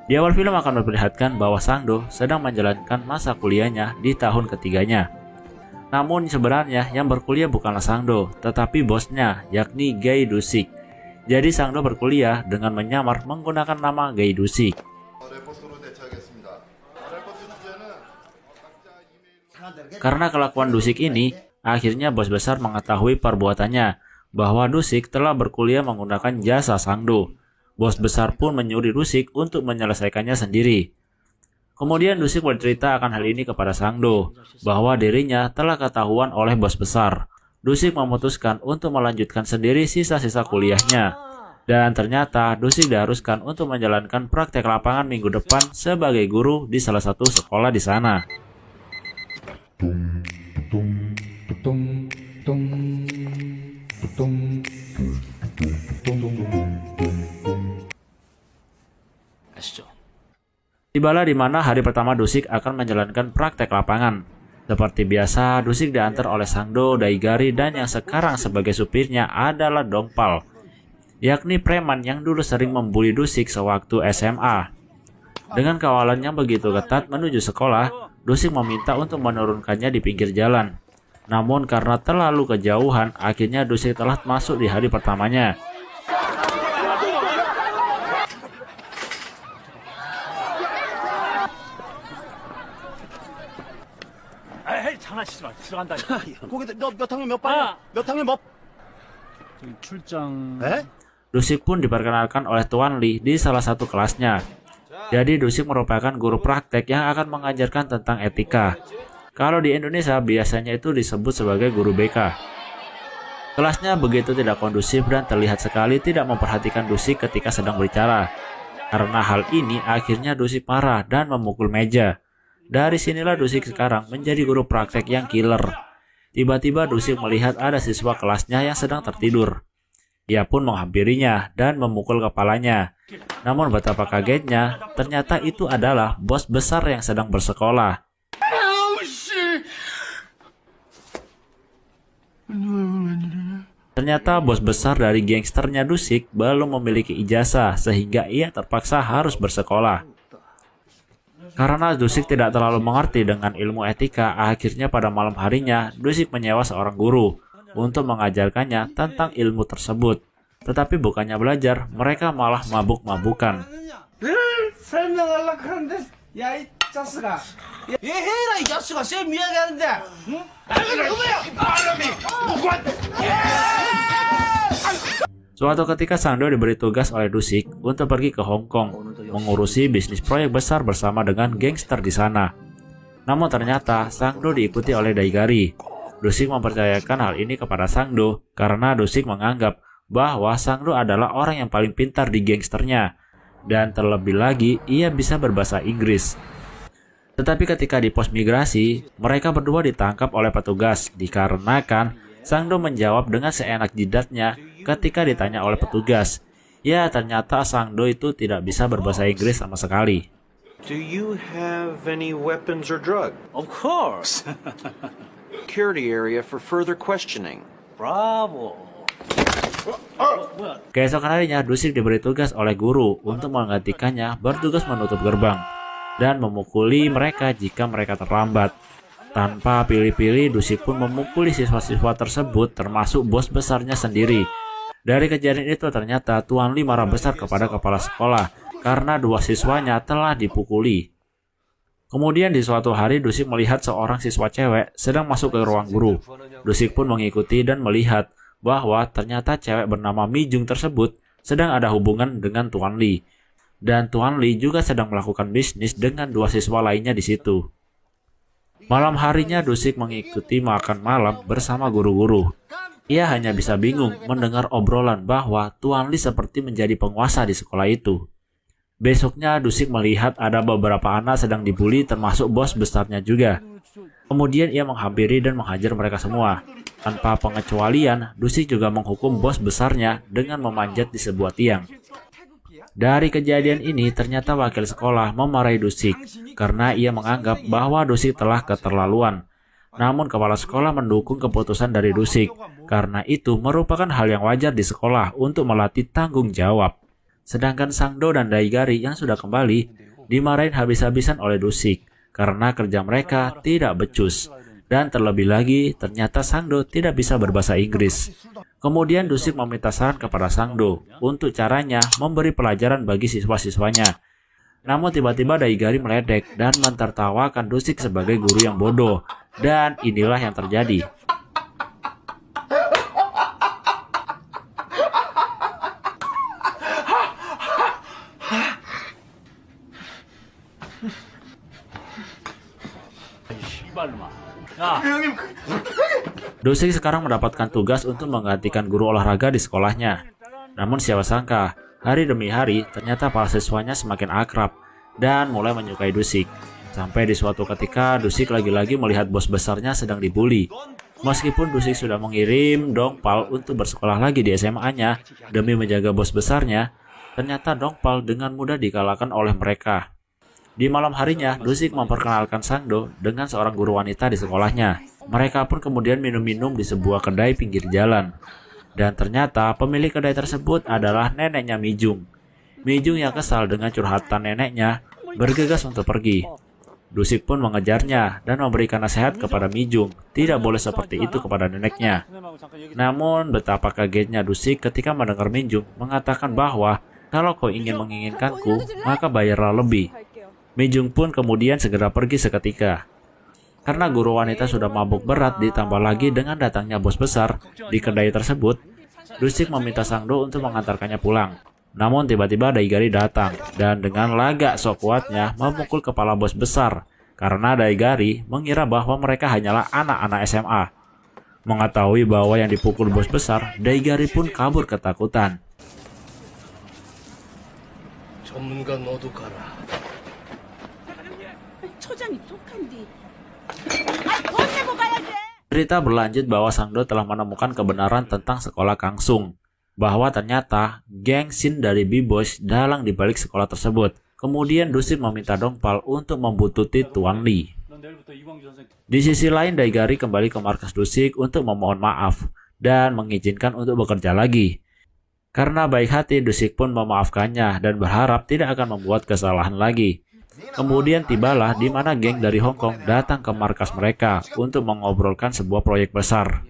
Di awal film akan memperlihatkan bahwa Sang-do sedang menjalankan masa kuliahnya di tahun ketiganya. Namun sebenarnya yang berkuliah bukanlah Sang-do, tetapi bosnya, yakni Gae Do-sik. Jadi Sang-do berkuliah dengan menyamar menggunakan nama Gae Do-sik. Karena kelakuan Do-sik ini, akhirnya bos besar mengetahui perbuatannya, bahwa Do-sik telah berkuliah menggunakan jasa Sang-do. Bos besar pun menyuruh Do-sik untuk menyelesaikannya sendiri. Kemudian Do-sik bercerita akan hal ini kepada Sang-do, bahwa dirinya telah ketahuan oleh bos besar. Do-sik memutuskan untuk melanjutkan sendiri sisa-sisa kuliahnya. Dan ternyata Do-sik diharuskan untuk menjalankan praktek lapangan minggu depan sebagai guru di salah satu sekolah di sana. Tibalah di mana hari pertama Do-sik akan menjalankan praktek lapangan. Seperti biasa, Do-sik diantar oleh Sang-do, Daigari, dan yang sekarang sebagai supirnya adalah Dongpal, yakni preman yang dulu sering membuli Do-sik sewaktu SMA. Dengan kawalan yang begitu ketat menuju sekolah, Do-sik meminta untuk menurunkannya di pinggir jalan. Namun karena terlalu kejauhan, akhirnya Do-sik telah masuk di hari pertamanya. 장난치지 마. 들어간다. 거기 몇 학년 몇 반이야? 몇 학년 몇? 출장. Do-sik pun diperkenalkan oleh Tuan Lee di salah satu kelasnya. Jadi Do-sik merupakan guru praktek yang akan mengajarkan tentang etika. Kalau di Indonesia biasanya itu disebut sebagai guru BK. Kelasnya begitu tidak kondusif dan terlihat sekali tidak memperhatikan Do-sik ketika sedang berbicara. Karena hal ini akhirnya Do-sik marah dan memukul meja. Dari sinilah Do-sik sekarang menjadi guru praktek yang killer. Tiba-tiba Do-sik melihat ada siswa kelasnya yang sedang tertidur. Ia pun menghampirinya dan memukul kepalanya. Namun betapa kagetnya, ternyata itu adalah bos besar yang sedang bersekolah. Ternyata bos besar dari gangsternya Do-sik belum memiliki ijazah sehingga ia terpaksa harus bersekolah. Karena Do-sik tidak terlalu mengerti dengan ilmu etika, akhirnya pada malam harinya Do-sik menyewa seorang guru untuk mengajarkannya tentang ilmu tersebut. Tetapi bukannya belajar, mereka malah mabuk-mabukan. Suatu ketika Sang-do diberi tugas oleh Do-sik untuk pergi ke Hong Kong mengurusi bisnis proyek besar bersama dengan gangster di sana. Namun ternyata Sang-do diikuti oleh Daigari. Do-sik mempercayakan hal ini kepada Sang-do karena Do-sik menganggap bahwa Sang-do adalah orang yang paling pintar di gangsternya, dan terlebih lagi ia bisa berbahasa Inggris. Tetapi ketika di pos migrasi, mereka berdua ditangkap oleh petugas dikarenakan Sang-do menjawab dengan seenak jidatnya ketika ditanya oleh petugas. Ya, ternyata Sang-do itu tidak bisa berbahasa Inggris sama sekali. Do you have any weapons or drug? Of course. Security area for further questioning. Bravo. Keesokan harinya, Do-sik diberi tugas oleh guru untuk menggantikannya bertugas menutup gerbang dan memukuli mereka jika mereka terlambat. Tanpa pilih-pilih, Do-sik pun memukuli siswa-siswa tersebut termasuk bos besarnya sendiri. Dari kejadian itu ternyata Tuan Lee marah besar kepada kepala sekolah karena dua siswanya telah dipukuli. Kemudian di suatu hari Do-sik melihat seorang siswa cewek sedang masuk ke ruang guru. Do-sik pun mengikuti dan melihat bahwa ternyata cewek bernama Mi-jung tersebut sedang ada hubungan dengan Tuan Lee. Dan Tuan Lee juga sedang melakukan bisnis dengan dua siswa lainnya di situ. Malam harinya Do-sik mengikuti makan malam bersama guru-guru. Ia hanya bisa bingung mendengar obrolan bahwa Tuan Lee seperti menjadi penguasa di sekolah itu. Besoknya Do-sik melihat ada beberapa anak sedang dibully termasuk bos besarnya juga. Kemudian ia menghampiri dan menghajar mereka semua. Tanpa pengecualian, Do-sik juga menghukum bos besarnya dengan memanjat di sebuah tiang. Dari kejadian ini ternyata wakil sekolah memarahi Do-sik karena ia menganggap bahwa Do-sik telah keterlaluan. Namun kepala sekolah mendukung keputusan dari Do-sik karena itu merupakan hal yang wajar di sekolah untuk melatih tanggung jawab. Sedangkan Sangdo dan Daigari yang sudah kembali dimarahin habis-habisan oleh Dusik karena kerja mereka tidak becus. Dan terlebih lagi, ternyata Sangdo tidak bisa berbahasa Inggris. Kemudian Dusik meminta saran kepada Sangdo untuk caranya memberi pelajaran bagi siswa-siswanya. Namun tiba-tiba Daigari meledek dan mentertawakan Dusik sebagai guru yang bodoh. Dan inilah yang terjadi. Dusik sekarang mendapatkan tugas untuk menggantikan guru olahraga di sekolahnya. Namun siapa sangka, hari demi hari ternyata para siswanya semakin akrab dan mulai menyukai Dusik. Sampai di suatu ketika Dusik lagi-lagi melihat bos besarnya sedang dibully. Meskipun Dusik sudah mengirim Dongpal untuk bersekolah lagi di SMA-nya demi menjaga bos besarnya, ternyata Dongpal dengan mudah dikalahkan oleh mereka. Di malam harinya, Dusik memperkenalkan Sangdo dengan seorang guru wanita di sekolahnya. Mereka pun kemudian minum-minum di sebuah kedai pinggir jalan. Dan ternyata pemilik kedai tersebut adalah neneknya Mijung. Mijung yang kesal dengan curhatan neneknya bergegas untuk pergi. Dusik pun mengejarnya dan memberikan nasihat kepada Mijung, tidak boleh seperti itu kepada neneknya. Namun betapa kagetnya Dusik ketika mendengar Mijung mengatakan bahwa kalau kau ingin menginginkanku, maka bayarlah lebih. Mijung pun kemudian segera pergi seketika. Karena guru wanita sudah mabuk berat ditambah lagi dengan datangnya bos besar di kedai tersebut, Dusik meminta Sangdo untuk mengantarkannya pulang. Namun tiba-tiba Daigari datang dan dengan lagak sok kuatnya memukul kepala bos besar karena Daigari mengira bahwa mereka hanyalah anak-anak SMA. Mengetahui bahwa yang dipukul bos besar, Daigari pun kabur ketakutan. Cerita berlanjut bahwa Sangdo telah menemukan kebenaran tentang sekolah Kangsung, bahwa ternyata geng Shin dari B-Boys dalang di balik sekolah tersebut. Kemudian Dusik meminta Dongpal untuk membuntuti Tuan Lee. Di sisi lain, Daigari kembali ke markas Dusik untuk memohon maaf dan mengizinkan untuk bekerja lagi. Karena baik hati, Dusik pun memaafkannya dan berharap tidak akan membuat kesalahan lagi. Kemudian tibalah di mana geng dari Hong Kong datang ke markas mereka untuk mengobrolkan sebuah proyek besar.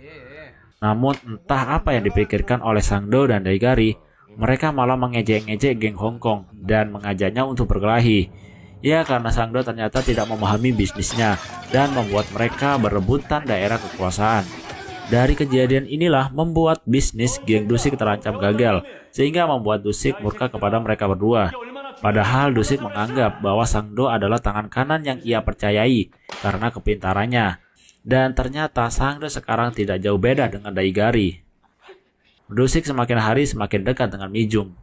Namun entah apa yang dipikirkan oleh Sangdo dan Daigari, mereka malah mengejek-ngejek geng Hong Kong dan mengajaknya untuk berkelahi. Ya, karena Sangdo ternyata tidak memahami bisnisnya dan membuat mereka berebutan daerah kekuasaan. Dari kejadian inilah membuat bisnis geng Dusik terancam gagal, sehingga membuat Dusik murka kepada mereka berdua. Padahal Dusik menganggap bahwa Sangdo adalah tangan kanan yang ia percayai karena kepintarannya. Dan ternyata Sangdo sekarang tidak jauh beda dengan Daigari. Dusik semakin hari semakin dekat dengan Mijung.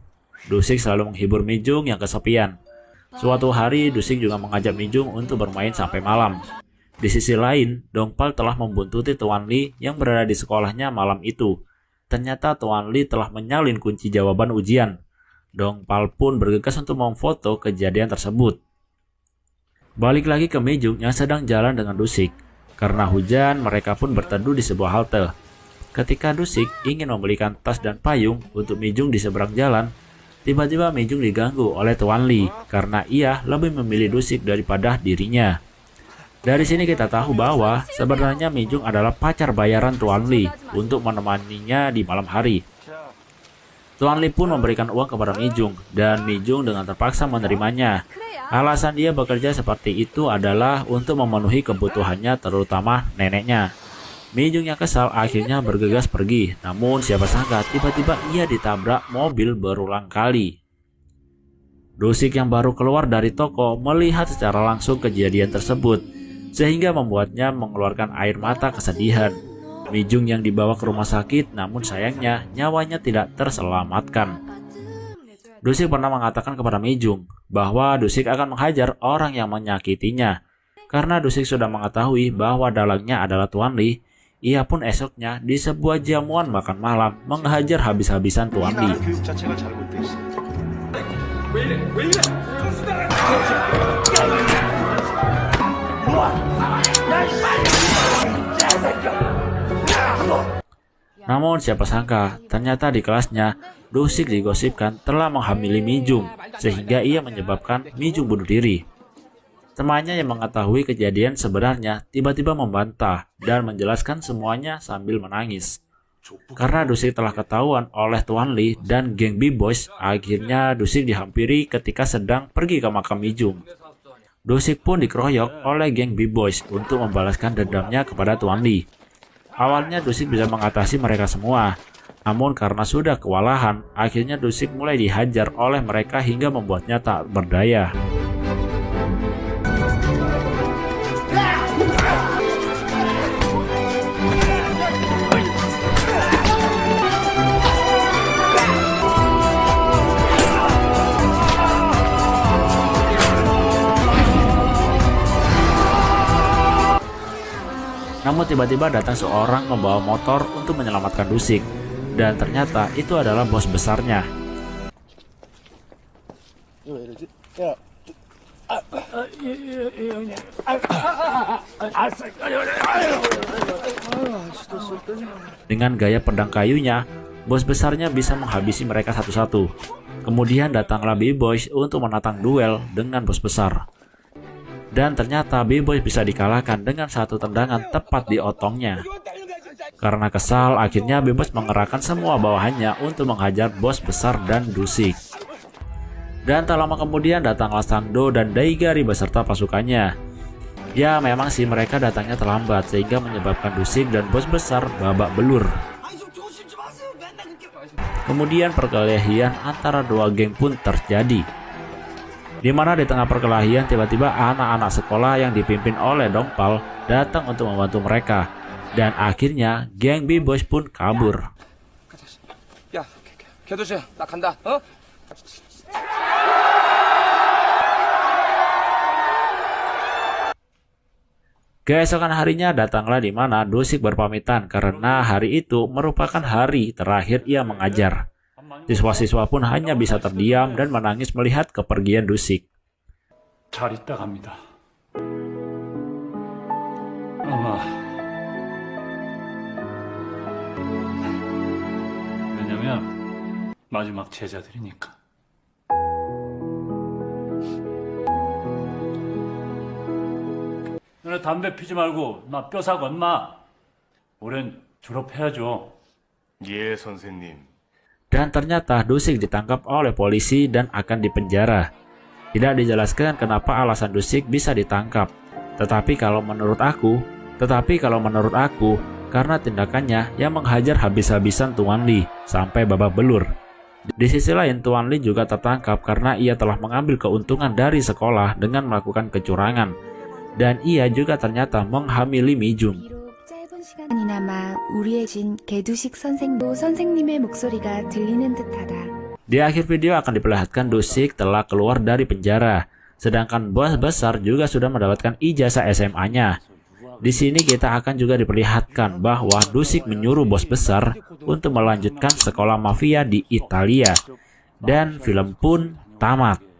Dusik selalu menghibur Mijung yang kesepian. Suatu hari Dusik juga mengajak Mijung untuk bermain sampai malam. Di sisi lain, Dongpal telah membuntuti Tuan Lee yang berada di sekolahnya malam itu. Ternyata Tuan Lee telah menyalin kunci jawaban ujian. Dongpal pun bergegas untuk memfoto kejadian tersebut. Balik lagi ke Mijung yang sedang jalan dengan Dusik. Karena hujan, mereka pun berteduh di sebuah halte. Ketika Dusik ingin membelikan tas dan payung untuk Mijung di seberang jalan, tiba-tiba Mijung diganggu oleh Tuan Lee karena ia lebih memilih Dusik daripada dirinya. Dari sini kita tahu bahwa sebenarnya Mijung adalah pacar bayaran Tuan Lee untuk menemaninya di malam hari. Tuan Lee pun memberikan uang kepada Mijung dan Mijung dengan terpaksa menerimanya. Alasan dia bekerja seperti itu adalah untuk memenuhi kebutuhannya terutama neneknya. Mijung yang kesal akhirnya bergegas pergi, namun siapa sangka tiba-tiba ia ditabrak mobil berulang kali. Dusik yang baru keluar dari toko melihat secara langsung kejadian tersebut, sehingga membuatnya mengeluarkan air mata kesedihan. Mijung yang dibawa ke rumah sakit, namun sayangnya nyawanya tidak terselamatkan. Dusik pernah mengatakan kepada Mijung bahwa Dusik akan menghajar orang yang menyakitinya. Karena Dusik sudah mengetahui bahwa dalangnya adalah Tuan Lee, ia pun esoknya di sebuah jamuan makan malam menghajar habis-habisan Tuan Lee. Namun siapa sangka, ternyata di kelasnya, Dusik digosipkan telah menghamili Mijung, sehingga ia menyebabkan Mijung bunuh diri. Temannya yang mengetahui kejadian sebenarnya tiba-tiba membantah dan menjelaskan semuanya sambil menangis. Karena Dusik telah ketahuan oleh Tuan Lee dan geng B-Boys, akhirnya Dusik dihampiri ketika sedang pergi ke makam Mijung. Dusik pun dikeroyok oleh geng B-Boys untuk membalaskan dendamnya kepada Tuan Lee. Awalnya Dusik bisa mengatasi mereka semua, namun karena sudah kewalahan, akhirnya Dusik mulai dihajar oleh mereka hingga membuatnya tak berdaya. Namun tiba-tiba datang seorang membawa motor untuk menyelamatkan Dusik, dan ternyata itu adalah bos besarnya. Dengan gaya pedang kayunya, bos besarnya bisa menghabisi mereka satu-satu. Kemudian datanglah B-Boys untuk menantang duel dengan bos besar. Dan ternyata B-Boys bisa dikalahkan dengan satu tendangan tepat di otongnya. Karena kesal, akhirnya B-Boys mengerahkan semua bawahannya untuk menghajar bos besar dan Dusik. Dan tak lama kemudian datanglah Sangdo dan Daigari beserta pasukannya. Ya memang sih mereka datangnya terlambat sehingga menyebabkan Dusik dan bos besar babak belur. Kemudian perkelahian antara dua geng pun terjadi. Di mana di tengah perkelahian tiba-tiba anak-anak sekolah yang dipimpin oleh Dongpal datang untuk membantu mereka. Dan akhirnya geng B-Boys pun kabur. 야, 개도시야, 나 간다. 어? Keesokan harinya datanglah di mana Dusik berpamitan karena hari itu merupakan hari terakhir ia mengajar. Siswa-siswa pun hanya bisa terdiam dan menangis melihat kepergian Dusik. 잘 있다 갑니다. 아마 왜냐면 마지막 제자들이니까. 너네 담배 피지 말고 나 뼈 사 건마. 올해는 졸업해야죠. 예, 선생님. Dan ternyata Dusik ditangkap oleh polisi dan akan dipenjara. Tidak dijelaskan kenapa alasan Dusik bisa ditangkap. Tetapi kalau menurut aku, karena tindakannya yang menghajar habis-habisan Tuan Lee sampai babak belur. Di sisi lain, Tuan Lee juga tertangkap karena ia telah mengambil keuntungan dari sekolah dengan melakukan kecurangan. Dan ia juga ternyata menghamili Mijung. 시간이나마 우리의 개두식 선생도 선생님의 목소리가 들리는 듯하다. Di akhir video akan diperlihatkan Dusik telah keluar dari penjara, sedangkan bos besar juga sudah mendapatkan ijazah SMA-nya. Di sini kita akan juga diperlihatkan bahwa Dusik menyuruh bos besar untuk melanjutkan sekolah mafia di Italia. Dan film pun tamat.